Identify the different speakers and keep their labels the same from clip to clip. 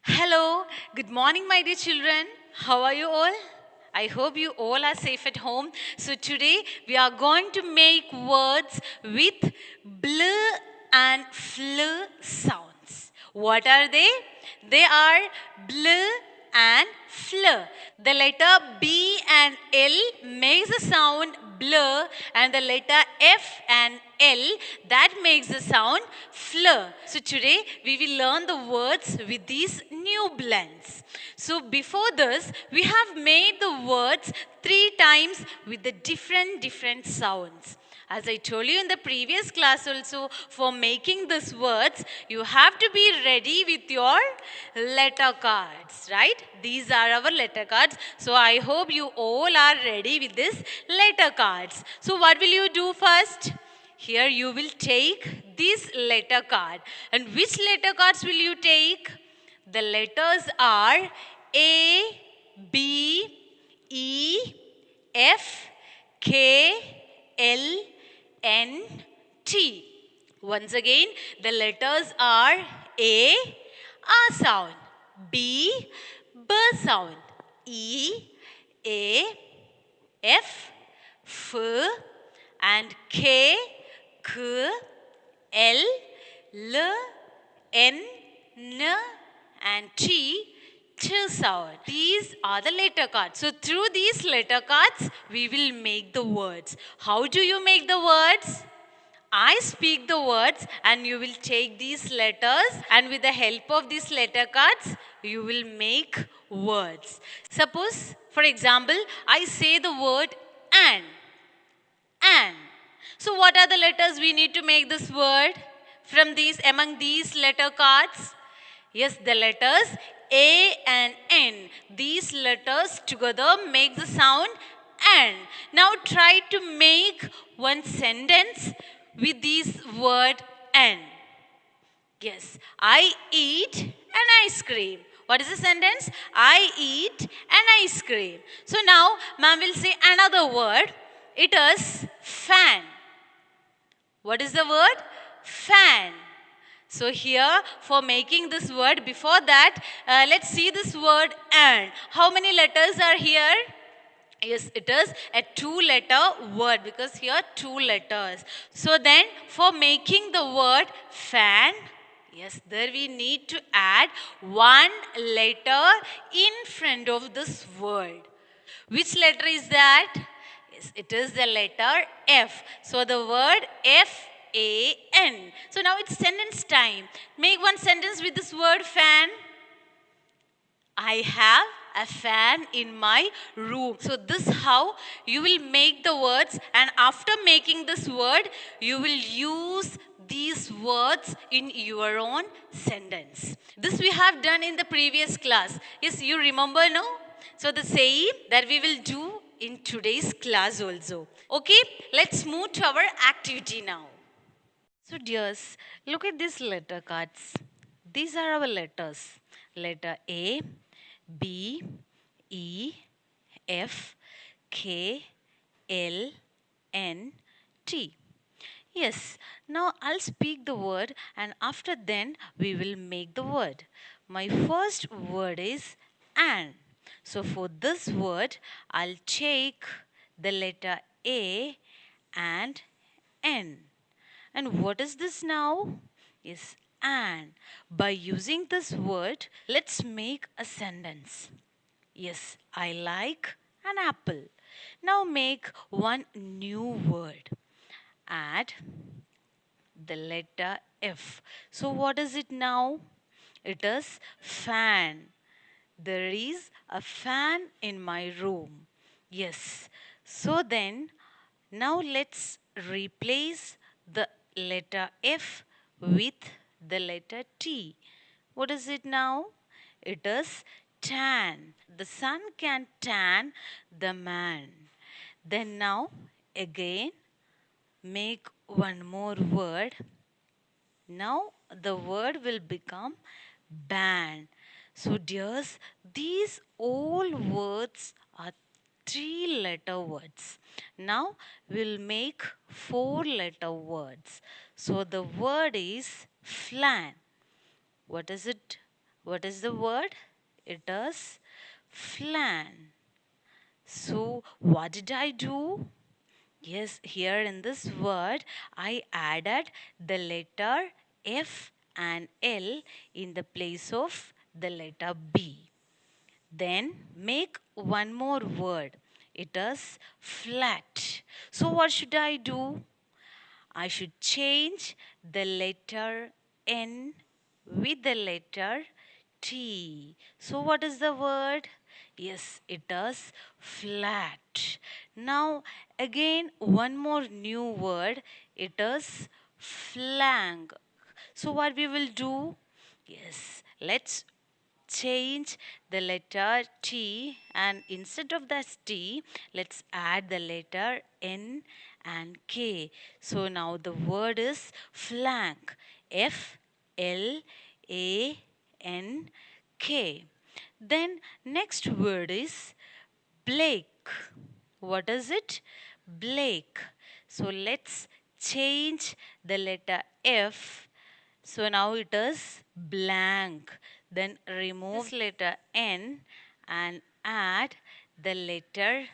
Speaker 1: Hello, good morning, my dear children. How are you all? I hope you all are safe at home. So, today we are going to make words with bl and fl sounds. What are they? They are bl and fl. The letter B and L makes the sound blur, and the letter F and L that makes the sound flur. So today we will learn the words with these new blends. So before this we have made the words 3 times with the different sounds. As I told you in the previous class also, for making these words, you have to be ready with your letter cards, right? These are our letter cards. So I hope you all are ready with these letter cards. So what will you do first? Here you will take this letter card. And which letter cards will you take? The letters are A, B, E, F, K, L, N, T. Once again, the letters are A, A sound, B, B sound, E, A, F, F, and K, K, L, L, N, N, and T, sound. These are the letter cards. So through these letter cards, we will make the words. How do you make the words? I speak the words and you will take these letters, and with the help of these letter cards, you will make words. Suppose, for example, I say the word and. And. So what are the letters we need to make this word from among these letter cards? Yes, the letters A and N. These letters together make the sound and. Now try to make one sentence with this word and. Yes, I eat an ice cream. What is the sentence? I eat an ice cream. So now, ma'am will say another word. It is fan. What is the word? Fan. So here, for making this word, before that, let's see this word and. How many letters are here? Yes, it is a 2-letter word because here 2 letters. So then, for making the word fan, yes, there we need to add 1 letter in front of this word. Which letter is that? Yes, it is the letter F. So the word F-A-N. So now it's sentence time. Make one sentence with this word fan. I have a fan in my room. So this how you will make the words, and after making this word, you will use these words in your own sentence. This we have done in the previous class. Yes, you remember, no? So the same that we will do in today's class also. Okay, let's move to our activity now. So dears, look at these letter cards. These are our letters. Letter A, B, E, F, K, L, N, T. Yes, now I'll speak the word and after then we will make the word. My first word is and. So for this word, I'll take the letter A and N. And what is this now? Is and. By using this word, let's make a sentence. Yes, I like an apple. Now make one new word. Add the letter F. So what is it now? It is fan. There is a fan in my room. Yes. So then, now let's replace the letter F with the letter T. What is it now? It is tan. The sun can tan the man. Then now, again, make one more word. Now the word will become band. So dears, these all words are 3-letter words. Now we'll make 4-letter words. So the word is flan. What is it? What is the word? It is flan. So what did I do? Yes, here in this word, I added the letter F and L in the place of the letter B. Then make one more word. It is flat. So what should I do? I should change the letter N with the letter T. So what is the word? Yes, it is flat. Now again one more new word. It is flank. So what we will do? Yes, let's change the letter T, and instead of that T, let's add the letter N and K. So now the word is flank. F L A N K. Then next word is Blake. What is it? Blake. So let's change the letter F. So now it is blank. Then remove this letter N and add the letter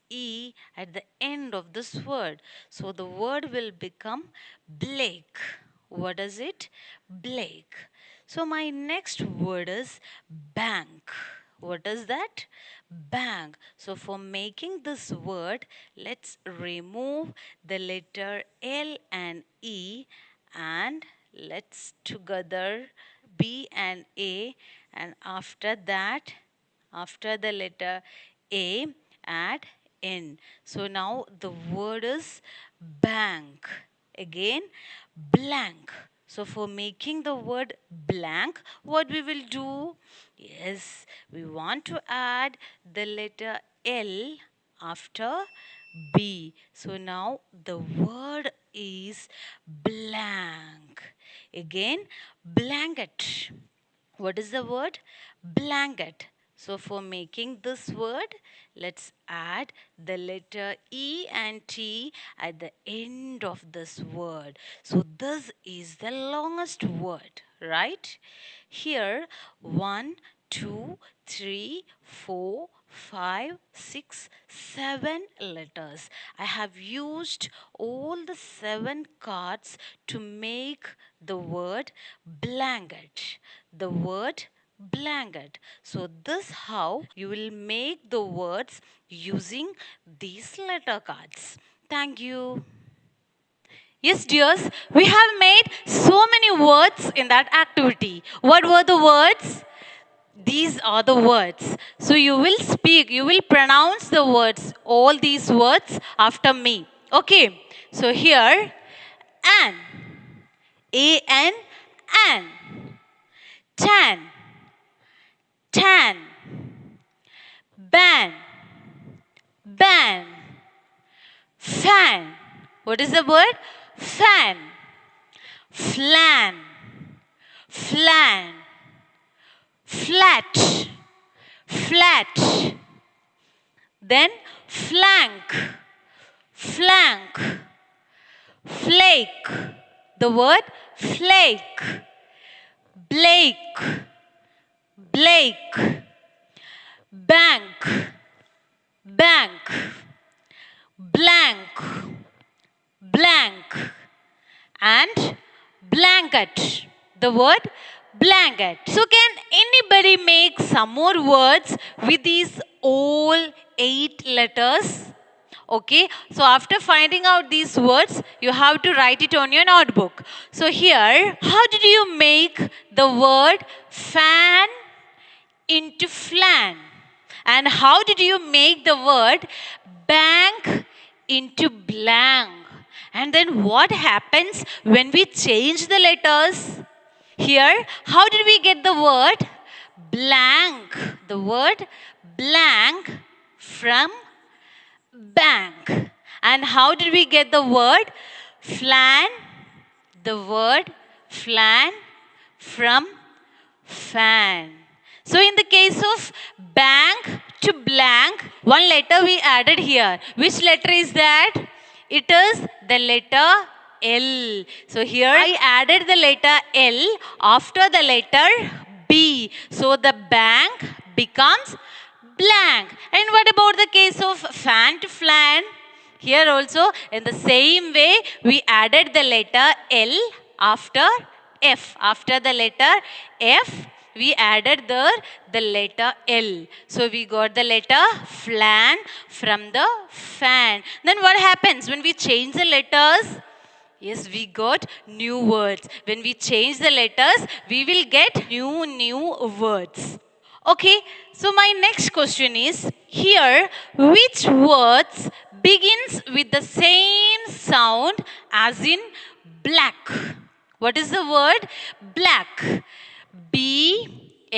Speaker 1: E at the end of this word. So the word will become Blake. What is it? Blake. So my next word is bank. What is that? Bank. So for making this word, let's remove the letter L and E and let's together B and A, and after that, after the letter A, add N. So now the word is bank. Again, blank. So for making the word blank, what we will do? Yes, we want to add the letter L after B. So now the word is blank. Again, blanket. What is the word? Blanket. So for making this word, let's add the letter E and T at the end of this word. So this is the longest word, right? Here, 1, 2, 3, 4, 5, 6, 7 letters. I have used all the 7 cards to make the word blanket. The word blanket. So this how you will make the words using these letter cards. Thank you. Yes, dears, we have made so many words in that activity. What were the words? These are the words. So you will speak, you will pronounce the words, all these words after me. Okay. So here, an, A-N, an, tan, tan, ban, ban, fan. What is the word? Fan, flan, flan, flat, flat. Then flank, flank, flake. The word flake, Blake, Blake, bank, bank, blank, blank, and blanket. The word blanket. So can anybody make some more words with these all 8 letters? Okay, so after finding out these words, you have to write it on your notebook. So here, how did you make the word fan into flan? And how did you make the word bank into blank? And then what happens when we change the letters? Here, how did we get the word blank? The word blank from bank. And how did we get the word flan? The word flan from fan. So in the case of bank to blank, one letter we added here. Which letter is that? It is the letter L. So here I added the letter L after the letter B. So the bank becomes blank. And what about the case of fan to flan? Here also, in the same way, we added the letter L after F. After the letter F, we added the letter L. So we got the letter flan from the fan. Then what happens when we change the letters? Yes, we got new words. When we change the letters, we will get new words. Okay, so my next question is here, which words begins with the same sound as in black? What is the word? Black. B-L-A-C-K.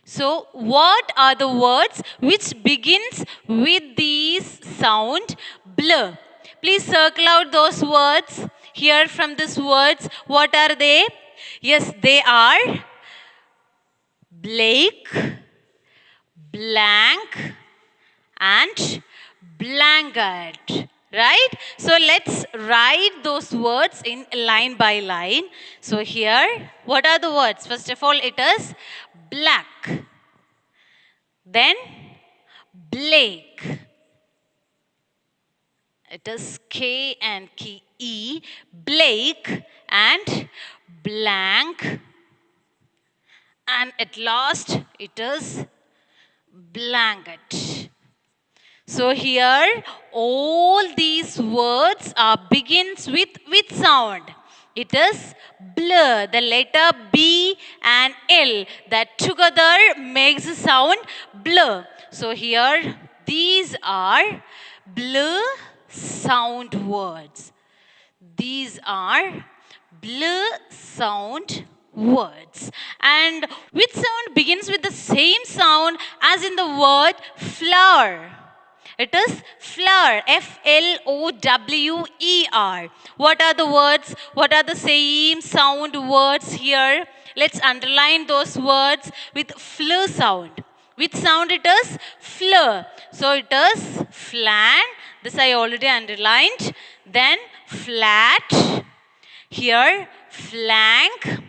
Speaker 1: So what are the words which begins with this sound blur? Please circle out those words. Here from these words, what are they? Yes, they are Blake, blank, and blanket. Right? So let's write those words in line by line. So here, what are the words? First of all, it is black. Then Blake. It is K and K E. Blake and blank. And at last, it is blanket. So here, all these words are begins with which sound? It is blur, the letter B and L that together makes the sound blur. So here, these are blur sound words. These are blur sound words. And which sound begins with the same sound as in the word flower? It is flower, F-L-O-W-E-R. What are the words? What are the same sound words here? Let's underline those words with fl sound. Which sound it is? Fl. So it is flan. This I already underlined. Then flat. Here flank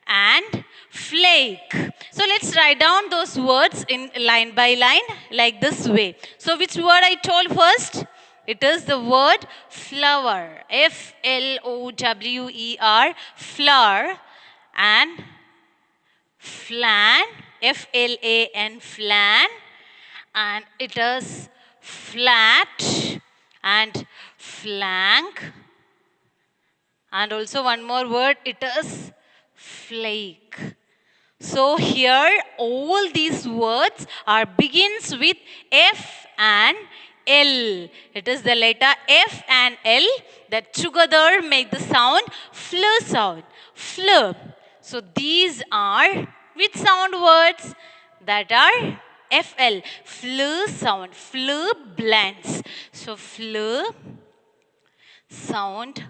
Speaker 1: and flake. So let's write down those words in line by line like this way. So which word I told first? It is the word flower. F-L-O-W-E-R. Flower. And flan. F-L-A-N. Flan. And it is flat and flank. And also one more word. It is flake. So here all these words are begins with F and L. It is the letter F and L that together make the sound fl sound. Fl. So these are which sound words? That are FL. Fl sound. Fl blends. So fl sound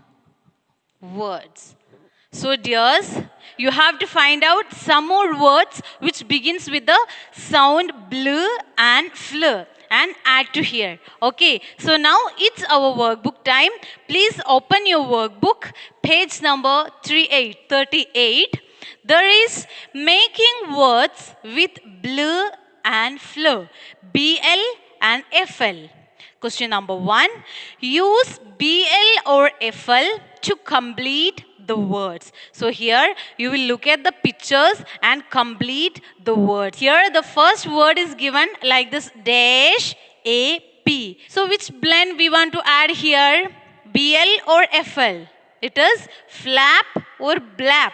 Speaker 1: words. So dears, you have to find out some more words which begins with the sound bl and fl and add to here. Okay, so now it's our workbook time. Please open your workbook, page number 38. There is making words with bl and fl, BL and FL. Question number 1, use BL or FL to complete the words. So here you will look at the pictures and complete the words. Here the first word is given like this dash AP. So which blend we want to add here? BL or FL? It is flap or blap?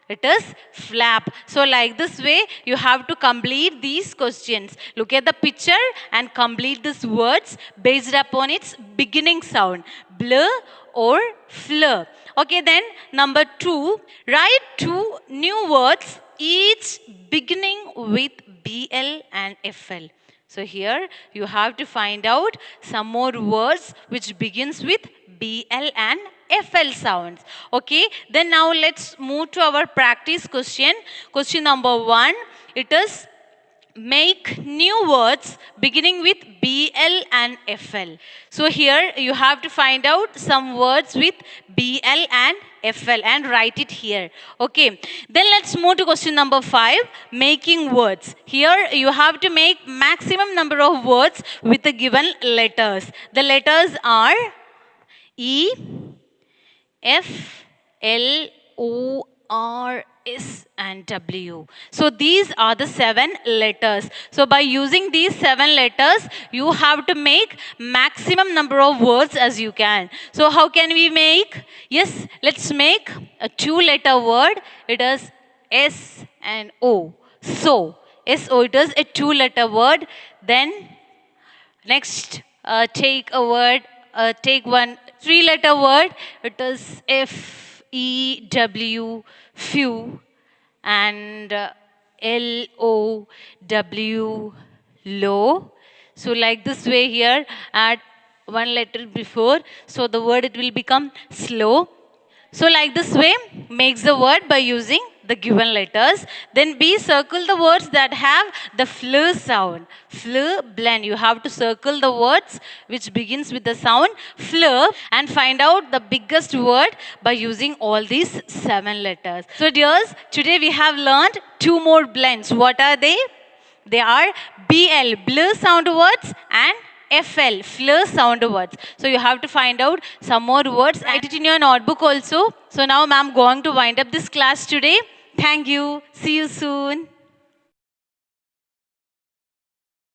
Speaker 1: It is flap. So like this way you have to complete these questions. Look at the picture and complete these words based upon its beginning sound. Bl or fl. Okay, then number 2, write 2 new words each beginning with BL and FL. So here you have to find out some more words which begins with BL and FL sounds. Okay, then now let's move to our practice question. Question number 1, it is make new words beginning with BL and FL. So here you have to find out some words with BL and FL and write it here. Okay. Then let's move to question number 5, making words. Here you have to make maximum number of words with the given letters. The letters are E, F, L, O, R, S and W. So these are the 7 letters. So by using these 7 letters, you have to make maximum number of words as you can. So how can we make? Yes, let's make a 2-letter word. It is S and O. So, S-O, it is a 2-letter word. Then next, take one 3-letter word. It is F-E-W, few, and L-O-W, low. So like this way here, add 1 letter before. So the word it will become slow. So like this way, makes the word by using the given letters. Then B, circle the words that have the fl sound. Fl, blend. You have to circle the words which begins with the sound fl and find out the biggest word by using all these 7 letters. So dears, today we have learned 2 more blends. What are they? They are BL, blur sound words, and FL, fleur sound words. So you have to find out some more words. Write it in your notebook also. So now ma'am going to wind up this class today. Thank you. See you soon.